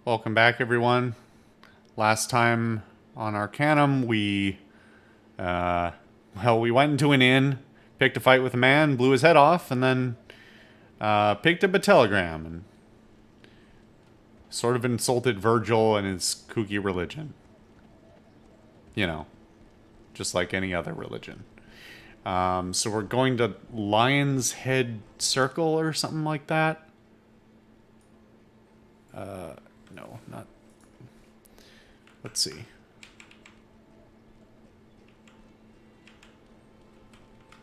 Welcome back, everyone. Last time on Arcanum, we went into an inn, picked a fight with a man, blew his head off, and then picked up a telegram and sort of insulted Virgil and his kooky religion. You know, just like any other religion. So we're going to Lion's Head Circle or something like that. No, not. Let's see.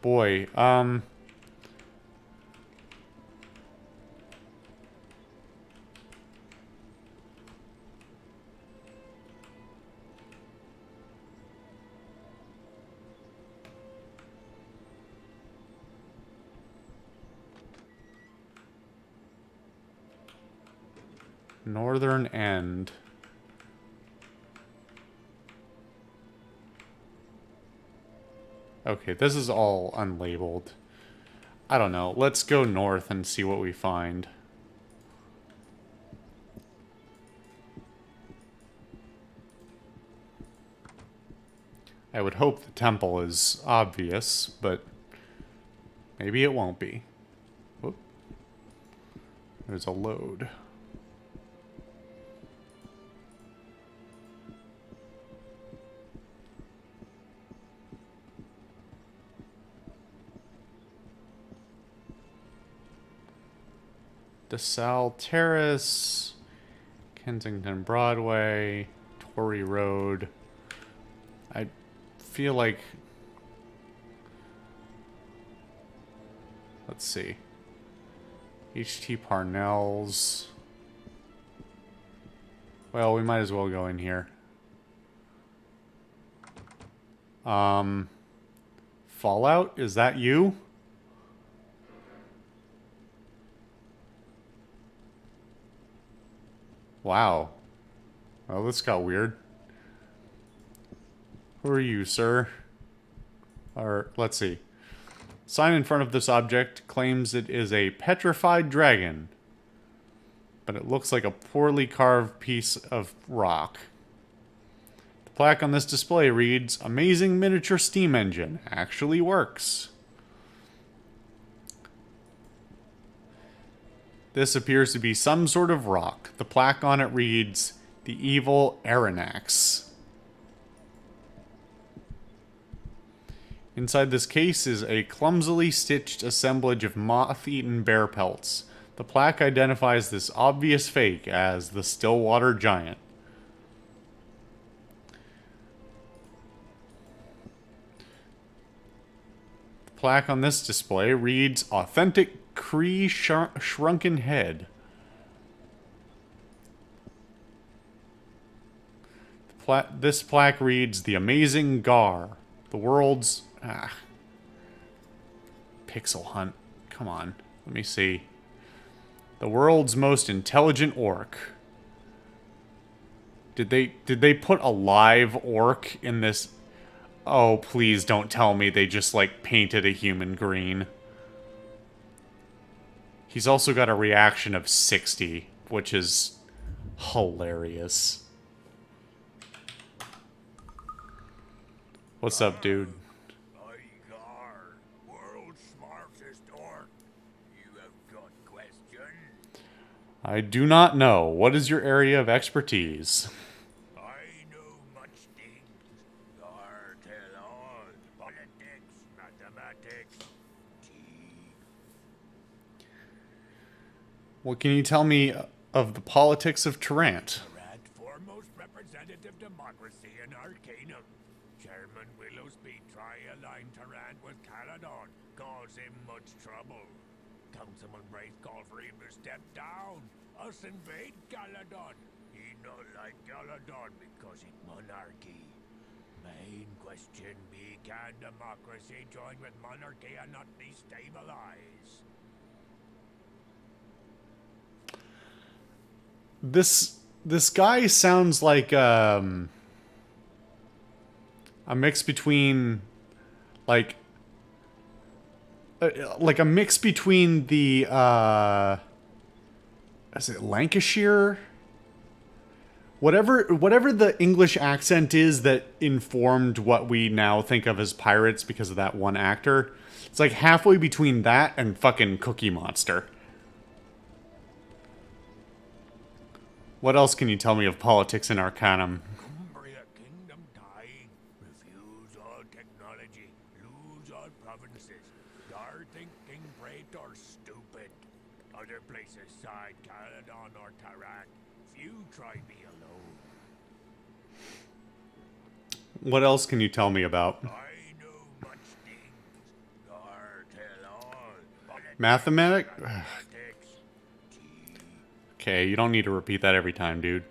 Boy, Northern End. Okay, this is all unlabeled. I don't know. Let's go north and see what we find. I would hope the temple is obvious, but maybe it won't be. Whoop. There's a load. DeSalle Terrace, Kensington Broadway, Torrey Road. I feel like... Let's see. H.T. Parnell's. Well, we might as well go in here. Fallout? Is that you? Wow. Well, this got weird. Who are you, sir? Or, let's see. Sign in front of this object claims it is a petrified dragon. But it looks like a poorly carved piece of rock. The plaque on this display reads, "Amazing miniature steam engine. Actually works." This appears to be some sort of rock. The plaque on it reads, "The Evil Aranax." Inside this case is a clumsily stitched assemblage of moth-eaten bear pelts. The plaque identifies this obvious fake as the Stillwater Giant. The plaque on this display reads, "Authentic Cree Shrunken Head." This plaque reads, "The Amazing Gar. The world's..." Pixel Hunt. Come on. Let me see. "The world's most intelligent orc." Did they put a live orc in this? Oh, please don't tell me they just, like, painted a human green. He's also got a reaction of 60, which is hilarious. What's up, dude? I do not know. What is your area of expertise? I know much things. Gar tell all. Politics, mathematics, tea. What can you tell me of the politics of Tarrant? Tarrant, foremost representative democracy in Arcanum. Chairman Willowsby try align Tarrant with Caledon. Cause him much trouble. Councilman Braith call for him to step down. Us invade Caledon. He not like Caledon because it monarchy. Main question be, can democracy join with monarchy and not destabilize? This guy sounds like a mix between like a mix between the is it Lancashire whatever the English accent is that informed what we now think of as pirates because of that one actor. It's like halfway between that and fucking Cookie Monster. What else can you tell me of politics in Arcanum? Cumbria kingdom dying. Refuse all technology. Lose all provinces. Dar thinking great or stupid. Other places side Caledon or Tarak. Few try be alone. What else can you tell me about? I know much things. Dar tell all. Mathematic? Politics. Okay, you don't need to repeat that every time, dude.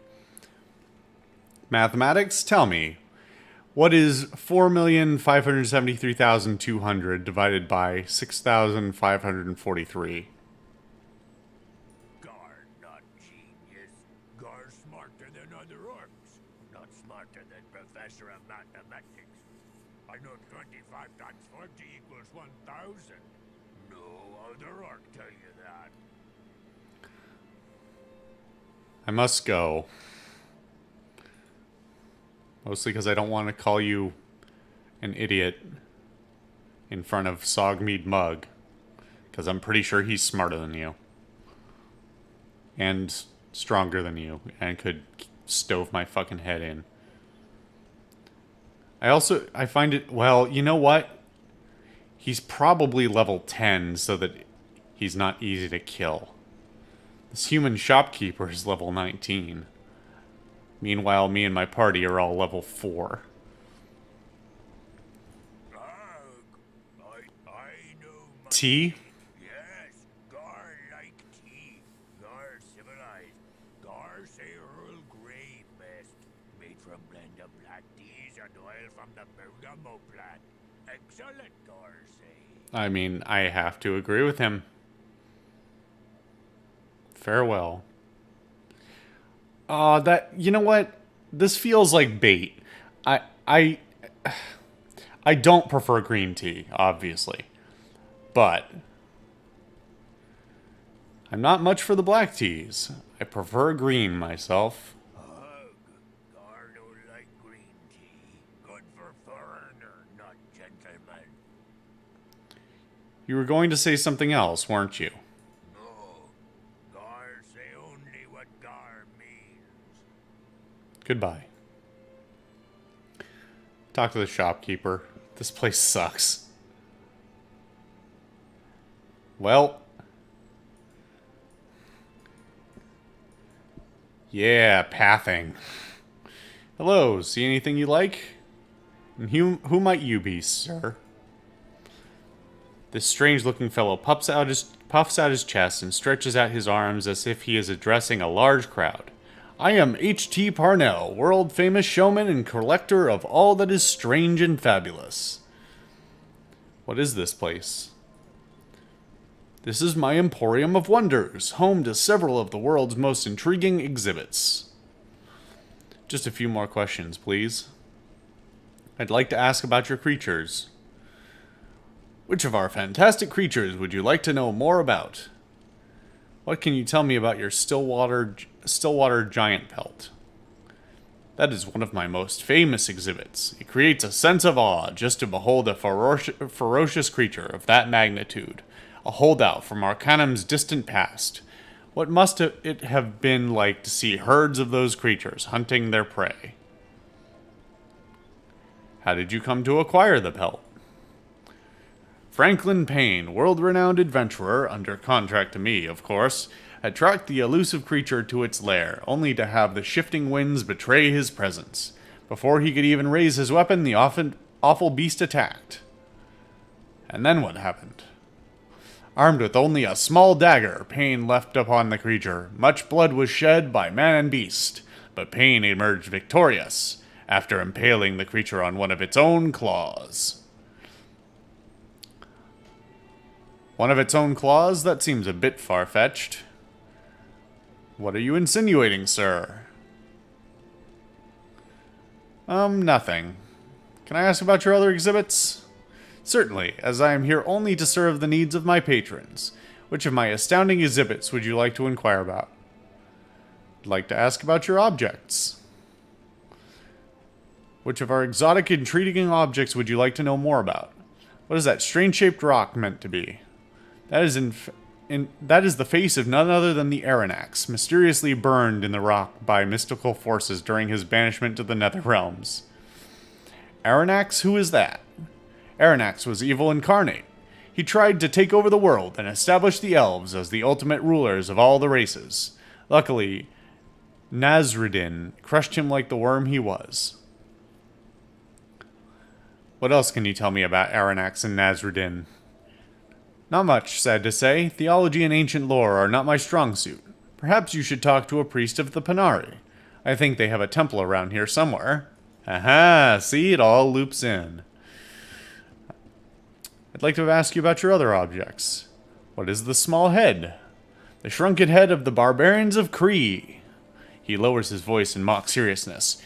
Mathematics? Tell me. What is 4,573,200 divided by 6,543? Gar not genius. Gar smarter than other orcs. Not smarter than professor of mathematics. I know 25 times 40 equals 1,000. No other orc tell you that. I must go. Mostly because I don't want to call you an idiot in front of Sogmead Mug. Because I'm pretty sure he's smarter than you. And stronger than you. And could stove my fucking head in. I find it, well, you know what? He's probably level 10 so that he's not easy to kill. This human shopkeeper is level 19. Meanwhile, me and my party are all level 4. I know much. Tea? Yes, Gar like tea. Gar civilized. Gar say Earl Grey best. Made from blend of black teas and oil from the bergamot plant. Excellent, Gar say. I mean, I have to agree with him. Farewell. You know what? This feels like bait. I don't prefer green tea, obviously. But I'm not much for the black teas. I prefer green myself. Ugh, Gar don't like green tea. Good for foreigner, not gentleman. You were going to say something else, weren't you? No, Gar say only what Gar means. Goodbye. Talk to the shopkeeper. This place sucks. Well. Yeah, pathing. Hello, see anything you like? And who might you be, sir? This strange-looking fellow puffs out his chest and stretches out his arms as if he is addressing a large crowd. I am H.T. Parnell, world-famous showman and collector of all that is strange and fabulous. What is this place? This is my Emporium of Wonders, home to several of the world's most intriguing exhibits. Just a few more questions, please. I'd like to ask about your creatures. Which of our fantastic creatures would you like to know more about? What can you tell me about your Stillwater giant pelt? That is one of my most famous exhibits. It creates a sense of awe just to behold a ferocious creature of that magnitude, a holdout from Arcanum's distant past. What must it have been like to see herds of those creatures hunting their prey? How did you come to acquire the pelt? Franklin Payne, world-renowned adventurer, under contract to me, of course, had tracked the elusive creature to its lair, only to have the shifting winds betray his presence. Before he could even raise his weapon, the awful beast attacked. And then what happened? Armed with only a small dagger, Payne leapt upon the creature. Much blood was shed by man and beast, but Payne emerged victorious, after impaling the creature on one of its own claws. One of its own claws? That seems a bit far-fetched. What are you insinuating, sir? Nothing. Can I ask about your other exhibits? Certainly, as I am here only to serve the needs of my patrons. Which of my astounding exhibits would you like to inquire about? I'd like to ask about your objects. Which of our exotic, intriguing objects would you like to know more about? What is that strange-shaped rock meant to be? That is the face of none other than the Aranax, mysteriously burned in the rock by mystical forces during his banishment to the Nether Realms. Aranax? Who is that? Aranax was evil incarnate. He tried to take over the world and establish the elves as the ultimate rulers of all the races. Luckily, Nazruddin crushed him like the worm he was. What else can you tell me about Aranax and Nazruddin? Not much, sad to say. Theology and ancient lore are not my strong suit. Perhaps you should talk to a priest of the Panari. I think they have a temple around here somewhere. Aha, see, it all loops in. I'd like to ask you about your other objects. What is the small head? The shrunken head of the barbarians of Kree. He lowers his voice in mock seriousness.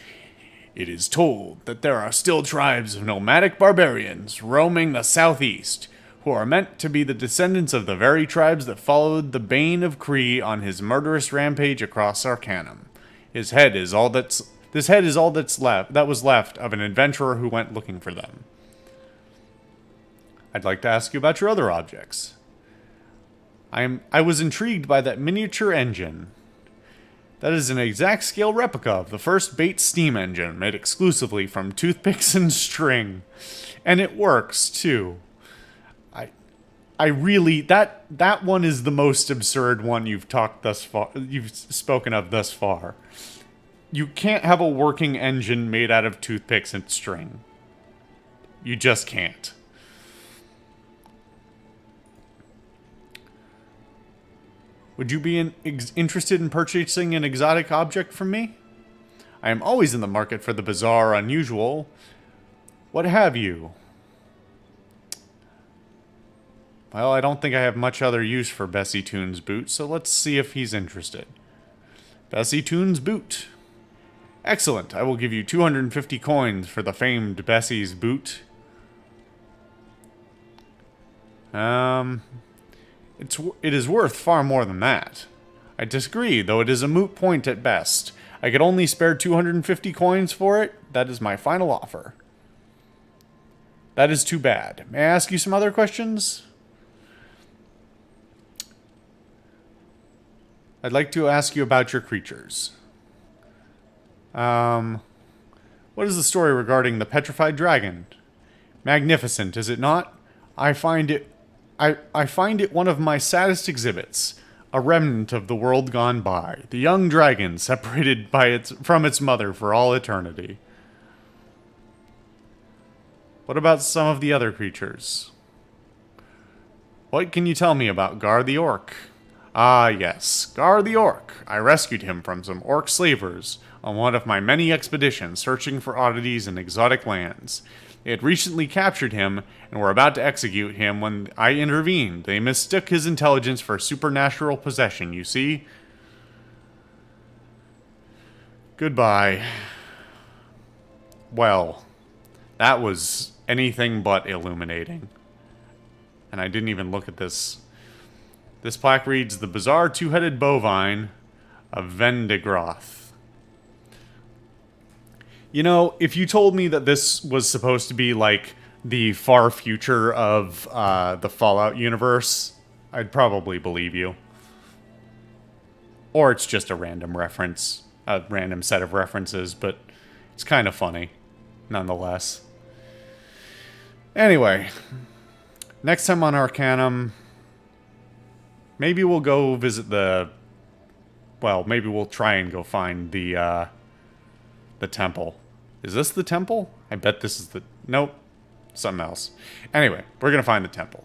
It is told that there are still tribes of nomadic barbarians roaming the southeast, who are meant to be the descendants of the very tribes that followed the Bane of Kree on his murderous rampage across Arcanum. This head is all that was left of an adventurer who went looking for them. I'd like to ask you about your other objects. I was intrigued by that miniature engine. That is an exact scale replica of the first Bates steam engine made exclusively from toothpicks and string. And it works, too. I really, that one is the most absurd one you've spoken of thus far. You can't have a working engine made out of toothpicks and string. You just can't. Would you be interested in purchasing an exotic object from me? I am always in the market for the bizarre, unusual. What have you? Well, I don't think I have much other use for Bessie Toon's boot, so let's see if he's interested. Bessie Toon's boot. Excellent. I will give you 250 coins for the famed Bessie's boot. It is worth far more than that. I disagree, though it is a moot point at best. I could only spare 250 coins for it. That is my final offer. That is too bad. May I ask you some other questions? I'd like to ask you about your creatures. What is the story regarding the petrified dragon? Magnificent, is it not? I find it one of my saddest exhibits, a remnant of the world gone by, the young dragon separated from its mother for all eternity. What about some of the other creatures? What can you tell me about Gar the Orc? Ah, yes, Gar the Orc. I rescued him from some orc slavers on one of my many expeditions searching for oddities in exotic lands. They had recently captured him and were about to execute him when I intervened. They mistook his intelligence for supernatural possession, you see? Goodbye. Well, that was anything but illuminating. And I didn't even look at this. This plaque reads, The Bizarre Two-Headed Bovine of Vendigroth. You know, if you told me that this was supposed to be like the far future of the Fallout universe, I'd probably believe you. Or it's just a random reference, a random set of references, but it's kind of funny, nonetheless. Anyway, next time on Arcanum, maybe we'll go visit maybe we'll try and go find the temple. Is this the temple? I bet this is nope. Something else. Anyway, we're going to find the temple.